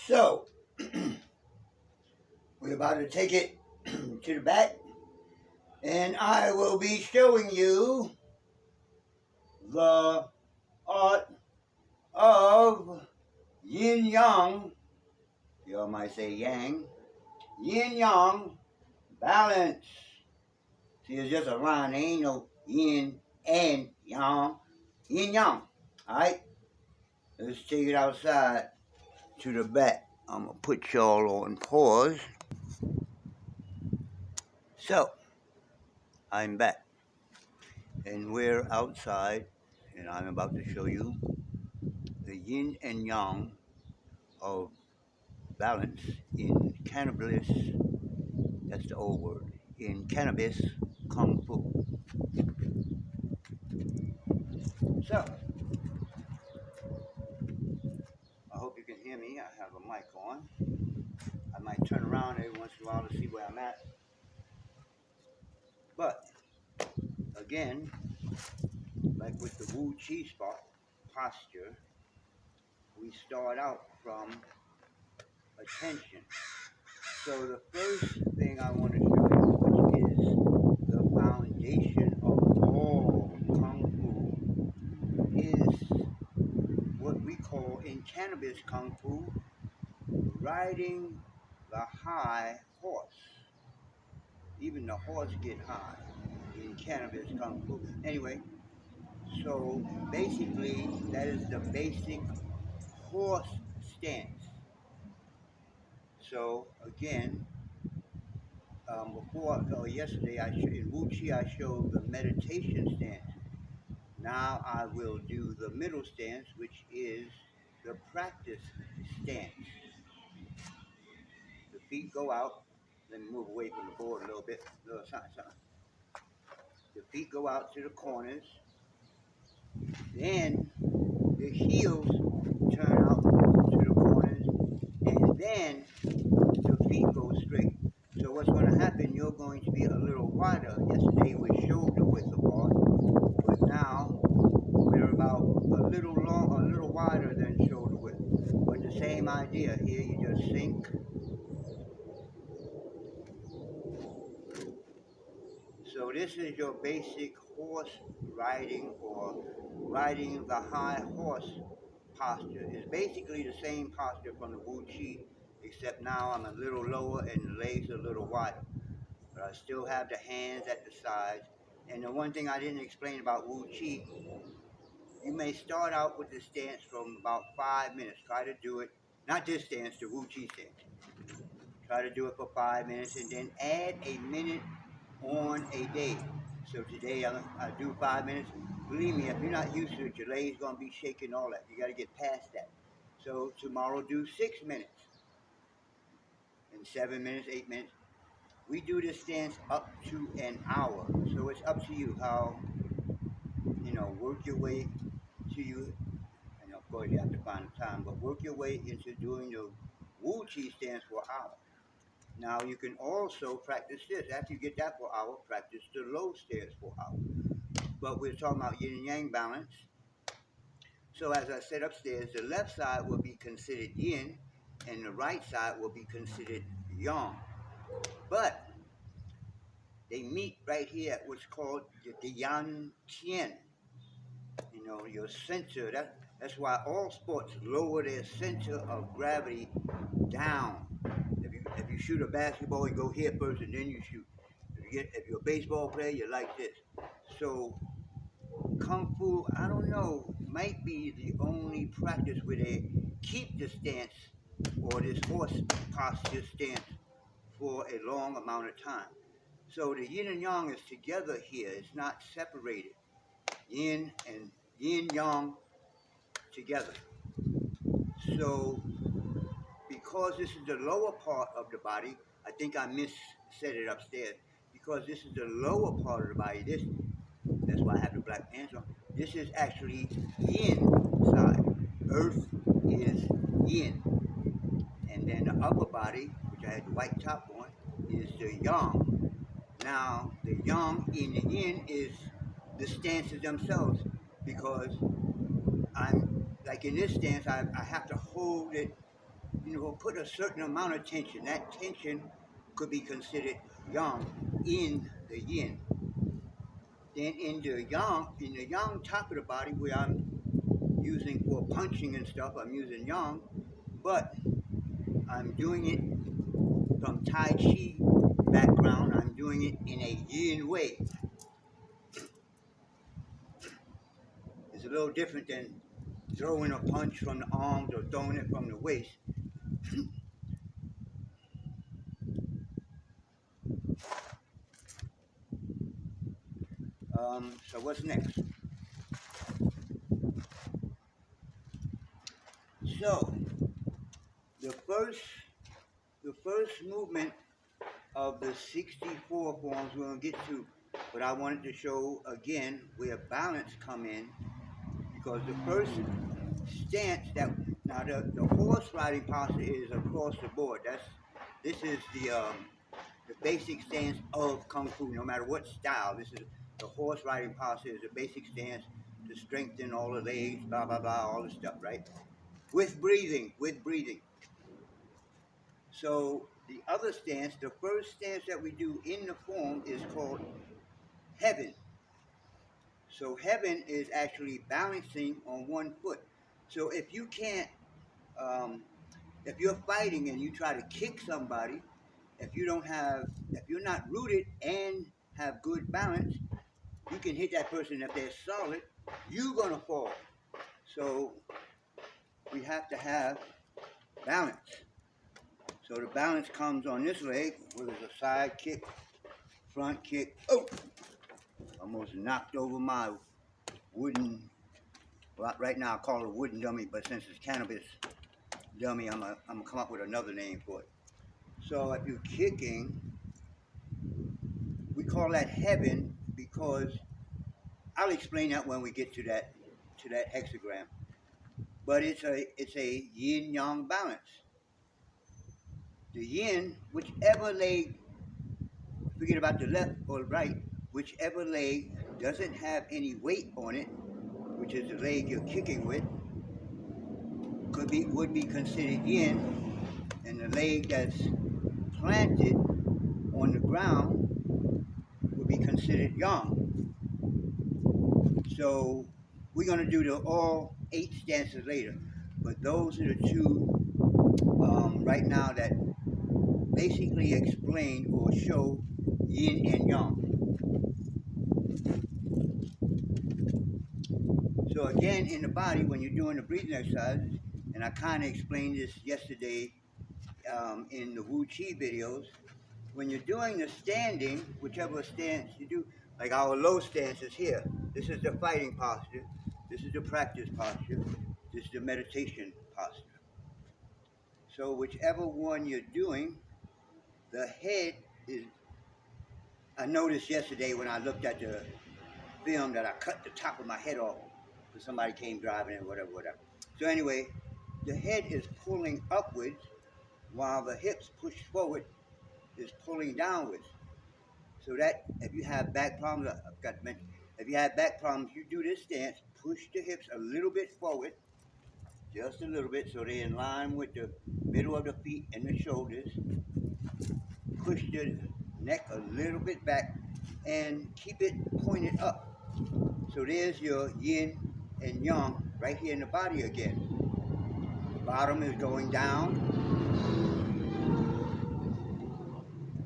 So, we're about to take it to the back, and I will be showing you the art of yin yang. You all might say yang. Yin yang balance. See, it's just a line. There ain't no yin and yang. Yin yang. Alright? Let's take it outside to the back. I'm going to put y'all on pause. So, I'm back. And we're outside, and I'm about to show you the yin and yang of balance in cannabis. That's the old word. In Kannabis Kung-Fu. So, I hope you can hear me. I have a mic on. I might turn around every once in a while to see where I'm at. But, again, like with the Wu Chi spot posture, we start out from attention. So the first thing I want to show you, which is the foundation of all Kung Fu, is what we call in Cannabis Kung Fu, riding the high horse. Even the horse get high in Cannabis Kung Fu. Anyway, so basically that is the basic horse stance. So again, yesterday in Wu Chi I showed the meditation stance. Now I will do the middle stance, which is the practice stance. The feet go out. Let me move away from the board a little bit. The feet go out to the corners. Then the heels turn out to the corners. And then the feet go straight. So what's going to happen, you're going to be a little wider. Yesterday was shoulder width apart, but now we're about a little wider than shoulder width. But the same idea. Here you just sink. So this is your basic horse riding or riding the high horse posture. It's basically the same posture from the Wu Chi, except now I'm a little lower and the legs are a little wider. But I still have the hands at the sides. And the one thing I didn't explain about Wu Chi, you may start out with the stance from about 5 minutes. Try to do it, not this stance, the Wu Chi stance. Try to do it for 5 minutes and then add a minute on a day. So today I do 5 minutes. Believe me, if you're not used to it, your legs going to be shaking, all that. You got to get past that. So tomorrow do 6 minutes. And 7 minutes, 8 minutes. We do this stance up to an hour. So it's up to you how, work your way to you. And of course you have to find the time, but work your way into doing your Wu Chi stance for an hour. Now you can also practice this. After you get that for an hour, practice the low stance for an hour. But we're talking about yin and yang balance. So as I said upstairs, the left side will be considered yin and the right side will be considered yang. But they meet right here at what's called the Yan Tien. Your center. That's why all sports lower their center of gravity down. If you shoot a basketball, you go here first and then you shoot. If you're a baseball player, you're like this. So Kung Fu, I don't know, might be the only practice where they keep the stance or this horse posture stance for a long amount of time. So the yin and yang is together here. It's not separated. Yin and yin-yang together. So because this is the lower part of the body, I think I said it upstairs. Because this is the lower part of the body, that's why I have the black pants on. This is actually yin side. Earth is yin. And then the upper body, which I had the white top on, is the yang. Now, the yang in the yin is the stances themselves, because I'm like in this stance, I have to hold it, or put a certain amount of tension. That tension could be considered yang in the yin. Then in the yang top of the body where I'm using for punching and stuff, I'm using yang, but I'm doing it from Tai Chi background. I'm doing it in a yin way. It's a little different than throwing a punch from the arms or throwing it from the waist. So what's next? So the first movement of the 64 forms we're going to get to, but I wanted to show again where balance come in, because the first stance that, now the horse riding posture is across the board. This is the basic stance of Kung Fu, no matter what style. This is the horse riding posture is the basic stance to strengthen all the legs, blah, blah, blah, all the stuff, right? With breathing. So the other stance, the first stance that we do in the form is called heaven. So heaven is actually balancing on one foot. So if you can't, if you're fighting and you try to kick somebody, if you're not rooted and have good balance, you can hit that person. If they're solid, you're gonna fall. So we have to have balance. So the balance comes on this leg, where there's a side kick, front kick. Oh, almost knocked over my wooden, well, right now I call it a wooden dummy, but since it's cannabis dummy, I'm gonna come up with another name for it. So if you're kicking, we call that heaven, because I'll explain that when we get to that hexagram. But it's a yin yang balance. The yin, whichever leg, forget about the left or the right, whichever leg doesn't have any weight on it, which is the leg you're kicking with, would be considered yin, and the leg that's planted on the ground would be considered yang. So we're going to do all 8 stances later, but those are the two right now that basically explain or show yin and yang. So again, in the body, when you're doing the breathing exercises, and I kind of explained this yesterday in the Wu Chi videos, when you're doing the standing, whichever stance you do, like our low stance is here. This is the fighting posture. This is the practice posture. This is the meditation posture. So whichever one you're doing, the head is, I noticed yesterday when I looked at the film that I cut the top of my head off because somebody came driving and whatever. So anyway, the head is pulling upwards while the hips push forward is pulling downwards. So that if you have back problems, I've got to mention, if you have back problems, you do this stance, push the hips a little bit forward, just a little bit, so they're in line with the middle of the feet and the shoulders. Push the neck a little bit back and keep it pointed up. So there's your yin and yang right here in the body again. The bottom is going down.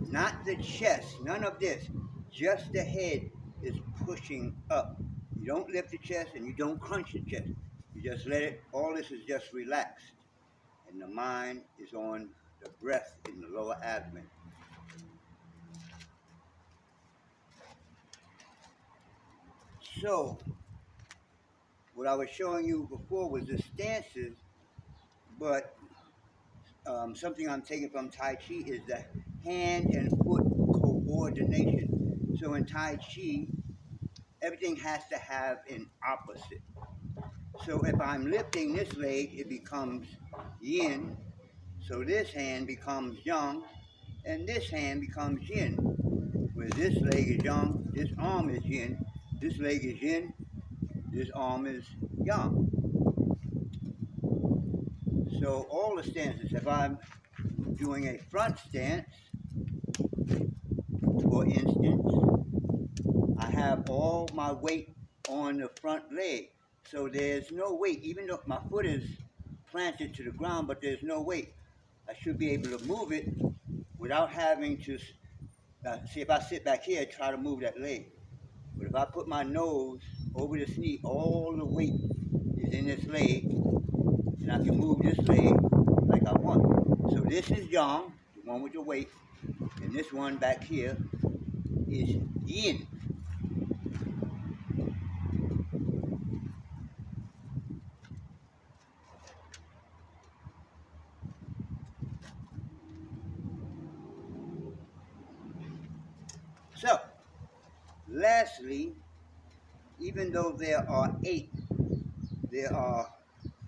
Not the chest, none of this. Just the head is pushing up. You don't lift the chest and you don't crunch the chest. You just let it, all this is just relaxed. And the mind is on the breath in the lower abdomen. So, what I was showing you before was the stances, but something I'm taking from Tai Chi is the hand and foot coordination. So in Tai Chi, everything has to have an opposite. So if I'm lifting this leg, it becomes yin. So this hand becomes yang, and this hand becomes yin. Where this leg is yang, this arm is yin, this leg is yin, this arm is yang. So all the stances, if I'm doing a front stance, for instance, I have all my weight on the front leg. So there's no weight, even though my foot is planted to the ground, but there's no weight. I should be able to move it without having to, see if I sit back here, try to move that leg. But if I put my nose over this knee, all the weight is in this leg, and I can move this leg like I want. So this is Yong, the one with the weight, and this one back here is Yin. So, lastly, even though there are 8, there are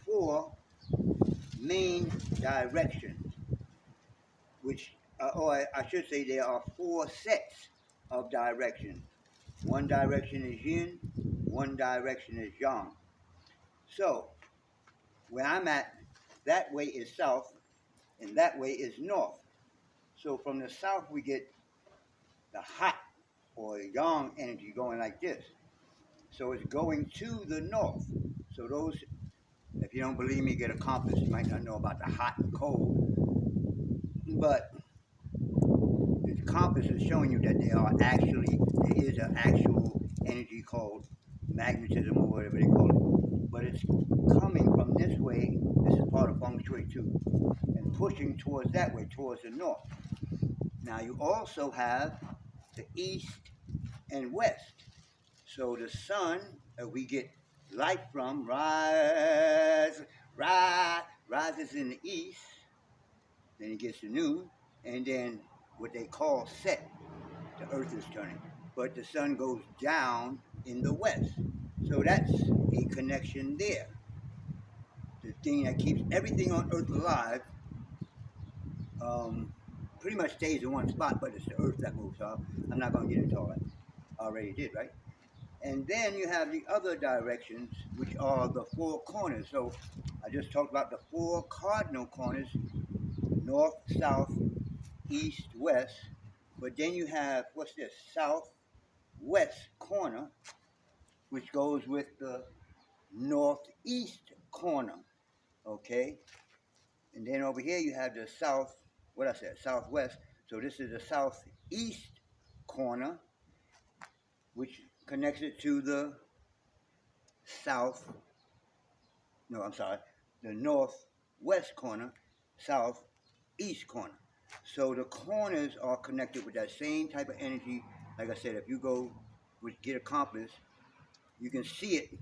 4 main directions, which, or I should say, there are 4 sets of directions. One direction is yin, one direction is yang. So, where I'm at, that way is south, and that way is north. So from the south, we get the hot or yang energy going like this. So it's going to the north. So those, if you don't believe me, get a compass. You might not know about the hot and cold, but the compass is showing you that there is an actual energy called magnetism or whatever they call it. But it's coming from this way. This is part of feng shui too, and pushing towards that way, towards the north. Now you also have the east and west. So the sun, we get light from, rises in the east, then it gets to noon, and then what they call set, the earth is turning. But the sun goes down in the west. So that's a connection there. The thing that keeps everything on earth alive pretty much stays in one spot, but it's the earth that moves off. I'm not going to get into all that. I already did, right? And then you have the other directions, which are the 4 corners. So I just talked about the 4 cardinal corners, north, south, east, west. But then you have, what's this, southwest corner, which goes with the northeast corner, okay? And then over here you have the southwest. So this is the southeast corner, which connects it to the the northwest corner, southeast corner. So the corners are connected with that same type of energy. Like I said, if you go get a compass, you can see it,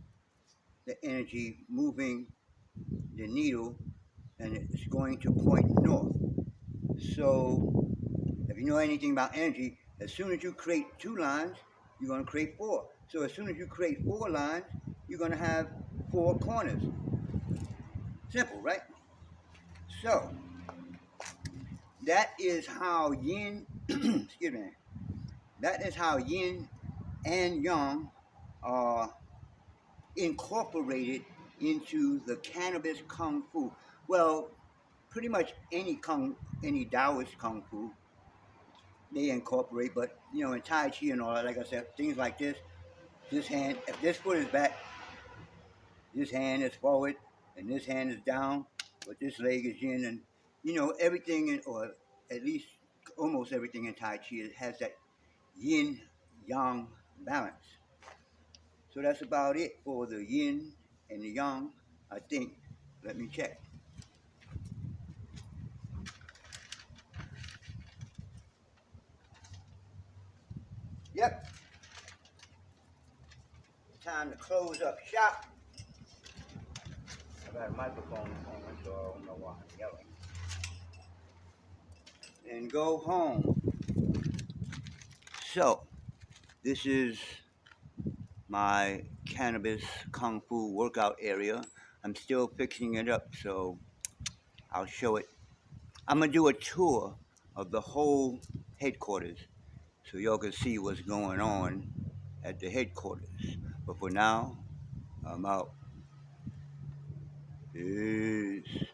the energy moving the needle, and it's going to point north. So if you know anything about energy, as soon as you create 2 lines, you're going to create 4. So as soon as you create 4 lines, you're going to have 4 corners. Simple, right? So that is how yin, excuse me, that is how yin and yang are incorporated into the Kannabis Kung-Fu. Well, pretty much any Taoist Kung Fu, they incorporate, but in Tai Chi and all that, like I said, things like this hand, if this foot is back, this hand is forward, and this hand is down, but this leg is in, and everything, or at least almost everything in Tai Chi has that yin yang balance. So that's about it for the yin and the yang, I think. Let me check. Yep. Time to close up shop. I got a microphone on, so I don't know why I'm yelling. And go home. So, this is my Kannabis Kung-Fu workout area. I'm still fixing it up, so I'll show it. I'm going to do a tour of the whole headquarters so y'all can see what's going on at the headquarters. But for now, I'm out. Peace.